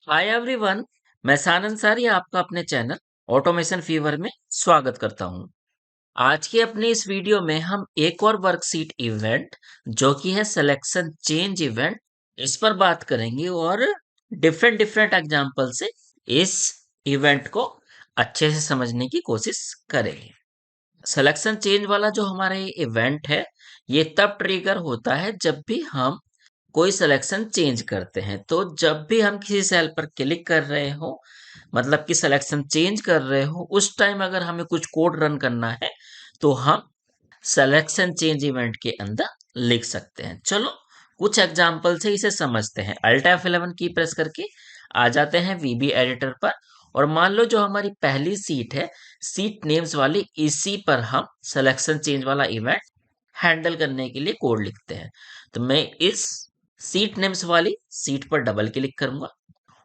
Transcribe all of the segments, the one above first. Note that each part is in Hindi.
Hi everyone. मैं सानंद सारी आपका अपने चैनल ऑटोमेशन फीवर में स्वागत करता हूं। आज की अपनी इस वीडियो में हम एक और वर्कशीट इवेंट जो कि है सिलेक्शन चेंज इवेंट, इस पर बात करेंगे और डिफरेंट डिफरेंट एग्जांपल से इस इवेंट को अच्छे से समझने की कोशिश करेंगे। सिलेक्शन चेंज वाला जो हमारा ये इवेंट है, ये तब ट्रिगर होता है जब भी हम कोई सिलेक्शन चेंज करते हैं। तो जब भी हम किसी सेल पर क्लिक कर रहे हो, मतलब कि सिलेक्शन चेंज कर रहे हो, उस टाइम अगर हमें कुछ कोड रन करना है तो हम सिलेक्शन चेंज इवेंट के अंदर लिख सकते हैं। चलो कुछ एग्जांपल से इसे समझते हैं। अल्ट F11 की प्रेस करके आ जाते हैं वीबी एडिटर पर, और मान लो जो हमारी पहली सीट है, सीट नेम्स वाली, इसी पर हम सिलेक्शन चेंज वाला इवेंट हैंडल करने के लिए कोड लिखते हैं। तो मैं इस सीट नेम्स वाली सीट पर डबल क्लिक करूंगा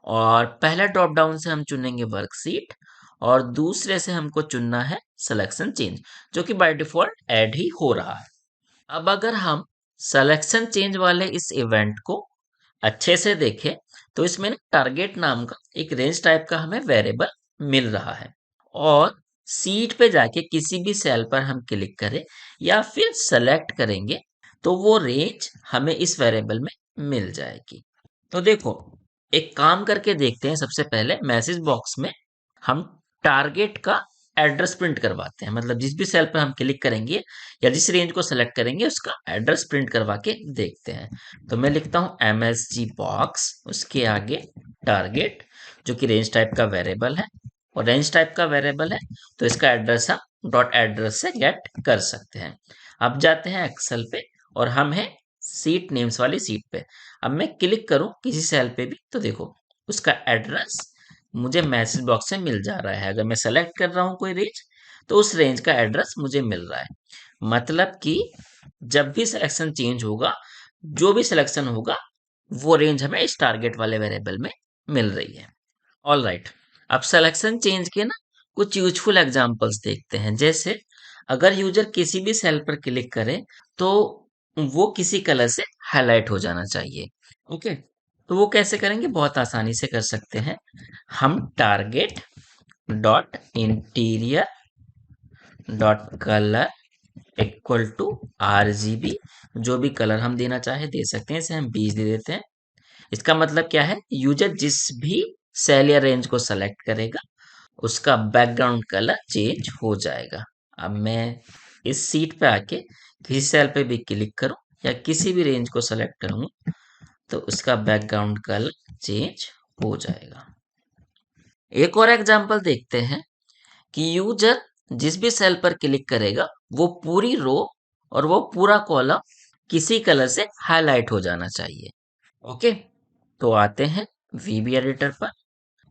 और पहले ड्रॉप डाउन से हम चुनेंगे वर्कशीट और दूसरे से हमको चुनना है सिलेक्शन चेंज, जो कि बाय डिफॉल्ट ऐड ही हो रहा है। अब अगर हम सिलेक्शन चेंज वाले इस इवेंट को अच्छे से देखें तो इसमें ना टारगेट नाम का एक रेंज टाइप का हमें वेरिएबल मिल रहा है, और सीट पे जाके किसी भी सेल पर हम क्लिक करें या फिर सेलेक्ट करेंगे तो वो रेंज हमें इस वेरिएबल में मिल जाएगी। तो देखो, एक काम करके देखते हैं। सबसे पहले मैसेज बॉक्स में हम टारगेट का एड्रेस प्रिंट करवाते हैं, मतलब जिस भी सेल पर हम क्लिक करेंगे या जिस रेंज को सेलेक्ट करेंगे उसका एड्रेस प्रिंट करवा के देखते हैं। तो मैं लिखता हूं MSG बॉक्स, उसके आगे टारगेट, जो कि रेंज टाइप का वेरिएबल है, और रेंज टाइप का वेरिएबल है तो इसका एड्रेस हम डॉट एड्रेस से गेट कर सकते हैं। अब जाते हैं एक्सेल पे और हम हैं सीट नेम्स वाली सीट पे। अब मैं क्लिक करूं किसी सेल पे भी तो देखो उसका एड्रेस मुझे मैसेज बॉक्स से मिल जा रहा है। अगर मैं सेलेक्ट कर रहा हूं कोई रेंज तो उस रेंज का एड्रेस मुझे मिल रहा है। मतलब कि जब भी सिलेक्शन चेंज होगा, जो भी सिलेक्शन होगा, वो रेंज हमें इस टारगेट वाले वेरिएबल में मिल रही है। ऑल राइट, अब सिलेक्शन चेंज के ना कुछ यूजफुल एग्जांपल्स देखते हैं। जैसे अगर यूजर किसी भी सेल पर क्लिक करे तो वो किसी कलर से हाईलाइट हो जाना चाहिए। ओके, तो वो कैसे करेंगे? बहुत आसानी से कर सकते हैं। हम target dot interior dot colour equal to RGB, जो भी कलर हम देना चाहे दे सकते हैं। इसे हम 20 दे देते हैं। इसका मतलब क्या है? यूजर जिस भी सेल या रेंज को सेलेक्ट करेगा उसका बैकग्राउंड कलर चेंज हो जाएगा। अब मैं इस सीट पे आके किसी सेल पे भी क्लिक करूं या किसी भी रेंज को सेलेक्ट करूं तो उसका बैकग्राउंड कलर चेंज हो जाएगा। एक और एग्जांपल देखते हैं कि यूजर जिस भी सेल पर क्लिक करेगा वो पूरी रो और वो पूरा कॉलम किसी कलर से हाईलाइट हो जाना चाहिए। ओके, तो आते हैं वीबी एडिटर पर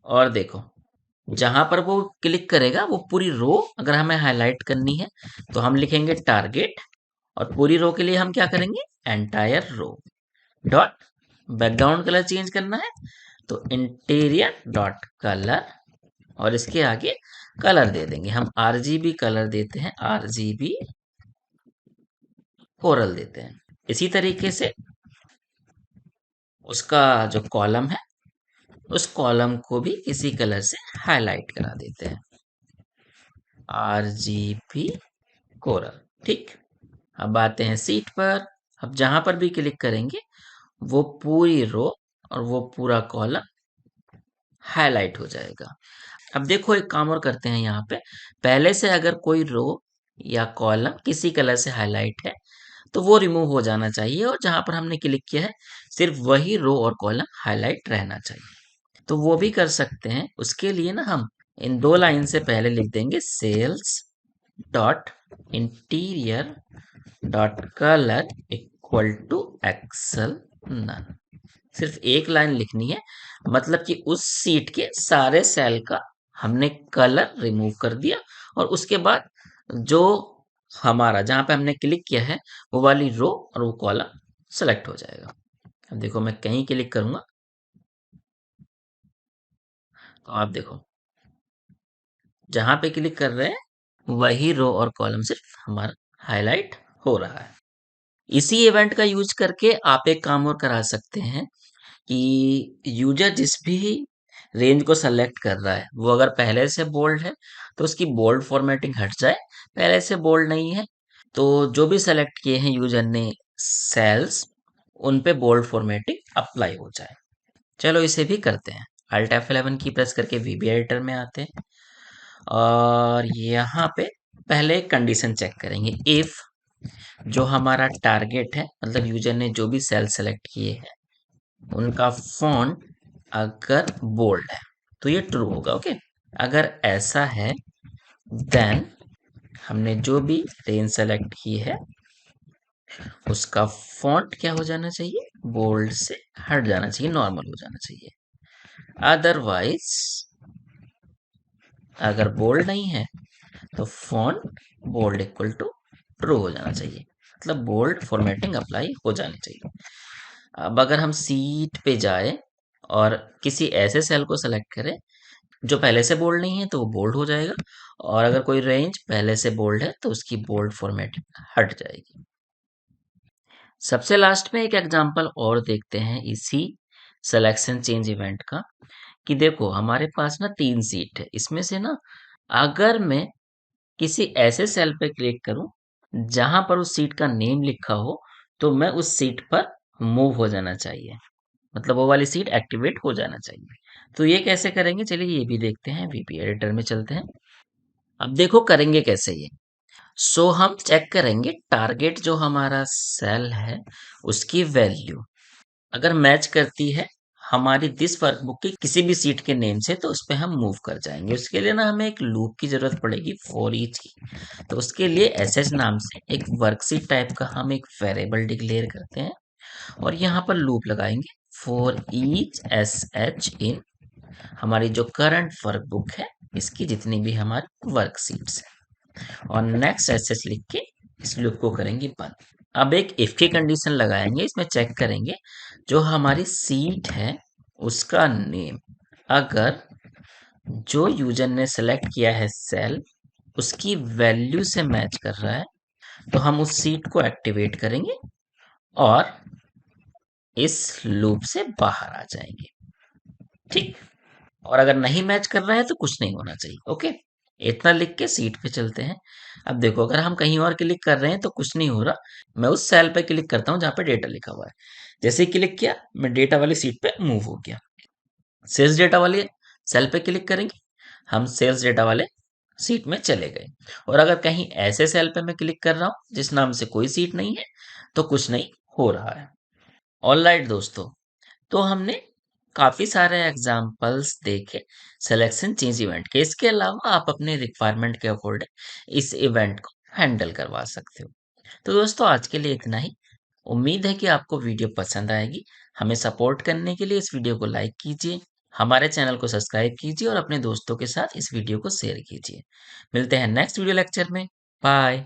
और देखो, जहां पर वो क्लिक करेगा वो पूरी रो अगर हमें हाईलाइट करनी है तो हम लिखेंगे टारगेट, और पूरी रो के लिए हम क्या करेंगे? Entire row dot background colour change करना है तो इंटीरियर डॉट कलर, और इसके आगे कलर दे देंगे हम RGB कलर देते हैं, RGB कोरल देते हैं। इसी तरीके से उसका जो कॉलम है उस कॉलम को भी किसी कलर से हाईलाइट करा देते हैं, RGB कोरल। ठीक, अब आते हैं सीट पर। अब जहां पर भी क्लिक करेंगे वो पूरी रो और वो पूरा कॉलम हाईलाइट हो जाएगा। अब देखो, एक काम और करते हैं यहाँ पे। पहले से अगर कोई रो या कॉलम किसी कलर से हाईलाइट है तो वो रिमूव हो जाना चाहिए, और जहां पर हमने क्लिक किया है सिर्फ वही रो और कॉलम हाईलाइट रहना चाहिए। तो वो भी कर सकते हैं। उसके लिए ना हम इन दो लाइन से पहले लिख देंगे cells dot interior dot colour equal to excel none. सिर्फ एक लाइन लिखनी है, मतलब कि उस सीट के सारे सेल का हमने कलर रिमूव कर दिया, और उसके बाद जो हमारा जहां पे हमने क्लिक किया है वो वाली रो और वो कॉलम सेलेक्ट हो जाएगा। अब देखो, मैं कहीं क्लिक करूंगा तो आप देखो जहां पे क्लिक कर रहे हैं वही रो और कॉलम सिर्फ हमारा हाईलाइट हो रहा है। इसी इवेंट का यूज करके आप एक काम और करा सकते हैं कि यूजर जिस भी रेंज को सेलेक्ट कर रहा है वो अगर पहले से बोल्ड है तो उसकी बोल्ड फॉर्मेटिंग हट जाए, पहले से बोल्ड नहीं है तो जो भी सेलेक्ट किए हैं यूजर ने सेल्स, उन पे बोल्ड फॉर्मेटिंग अप्लाई हो जाए। चलो इसे भी करते हैं। Alt F11 की प्रेस करके VB एडिटर में आते हैं और यहाँ पे पहले एक कंडीशन चेक करेंगे। इफ जो हमारा टारगेट है, मतलब यूजर ने जो भी सेल सेलेक्ट किए हैं उनका फॉन्ट अगर बोल्ड है तो ये ट्रू होगा। ओके, अगर ऐसा है देन हमने जो भी रेंज सेलेक्ट की है उसका फॉन्ट क्या हो जाना चाहिए, बोल्ड से हट जाना चाहिए, नॉर्मल हो जाना चाहिए। अदरवाइज अगर बोल्ड नहीं है तो font bold equal to true हो जाना चाहिए, मतलब बोल्ड फॉर्मेटिंग अप्लाई हो जानी चाहिए। अब अगर हम सीट पे जाए और किसी ऐसे सेल को सेलेक्ट करें जो पहले से बोल्ड नहीं है तो वो बोल्ड हो जाएगा, और अगर कोई रेंज पहले से बोल्ड है तो उसकी बोल्ड फॉर्मेटिंग हट जाएगी। सबसे लास्ट में एक एग्जांपल और देखते हैं इसी सिलेक्शन चेंज इवेंट का, कि देखो हमारे पास ना 3 सीट है, इसमें से ना अगर मैं किसी ऐसे सेल पे क्लिक करूं जहां पर उस सीट का नेम लिखा हो तो मैं उस सीट पर मूव हो जाना चाहिए, मतलब वो वाली सीट एक्टिवेट हो जाना चाहिए। तो ये कैसे करेंगे, चलिए ये भी देखते हैं। VB एडिटर में चलते हैं। अब देखो करेंगे कैसे ये। सो हम चेक करेंगे टारगेट जो हमारा सेल है उसकी वैल्यू अगर मैच करती है हमारी दिस वर्कबुक की किसी भी सीट के नेम से तो उस पे हम मूव कर जाएंगे। उसके लिए ना हमें एक लूप की जरूरत पड़ेगी फॉर ईच की। तो उसके लिए एसएच नाम से एक वर्कशीट टाइप का हम एक वेरिएबल डिक्लेयर करते हैं और यहाँ पर लूप लगाएंगे for each S H in हमारी जो करंट वर्कबुक है इसकी जितनी भी हमारी वर्कशीट्स है, और नेक्स्ट एसएच लिख के इस लूप को करेंगे बंद। अब एक इफ की कंडीशन लगाएंगे, इसमें चेक करेंगे जो हमारी सीट है उसका नेम अगर जो यूजर ने सेलेक्ट किया है सेल उसकी वैल्यू से मैच कर रहा है तो हम उस सीट को एक्टिवेट करेंगे और इस लूप से बाहर आ जाएंगे। ठीक, और अगर नहीं मैच कर रहा है तो कुछ नहीं होना चाहिए। ओके, इतना लिख के सीट पे चलते हैं। अब देखो अगर हम कहीं और क्लिक कर रहे हैं तो कुछ नहीं हो रहा, मैं उस सेल पे क्लिक करता हूँ जहाँ पे डेटा लिखा हुआ है। जैसे ही क्लिक किया मैं डेटा वाली सीट पे मूव हो गया। सेल्स डेटा वाले सेल पे क्लिक करेंगे, हम सेल्स डेटा वाले सीट में चले गए। और अगर कहीं ऐसे सेल पे मैं क्लिक कर रहा हूँ जिस नाम से कोई सीट नहीं है तो कुछ नहीं हो रहा है। ऑलराइट दोस्तों, तो हमने काफी सारे एग्जाम्पल्स देखे सिलेक्शन चेंज इवेंट के। इसके अलावा आप अपने रिक्वायरमेंट के अकॉर्डिंग इस इवेंट को हैंडल करवा सकते हो। तो दोस्तों आज के लिए इतना ही। उम्मीद है कि आपको वीडियो पसंद आएगी। हमें सपोर्ट करने के लिए इस वीडियो को लाइक कीजिए, हमारे चैनल को सब्सक्राइब कीजिए और अपने दोस्तों के साथ इस वीडियो को शेयर कीजिए। मिलते हैं नेक्स्ट वीडियो लेक्चर में। बाय।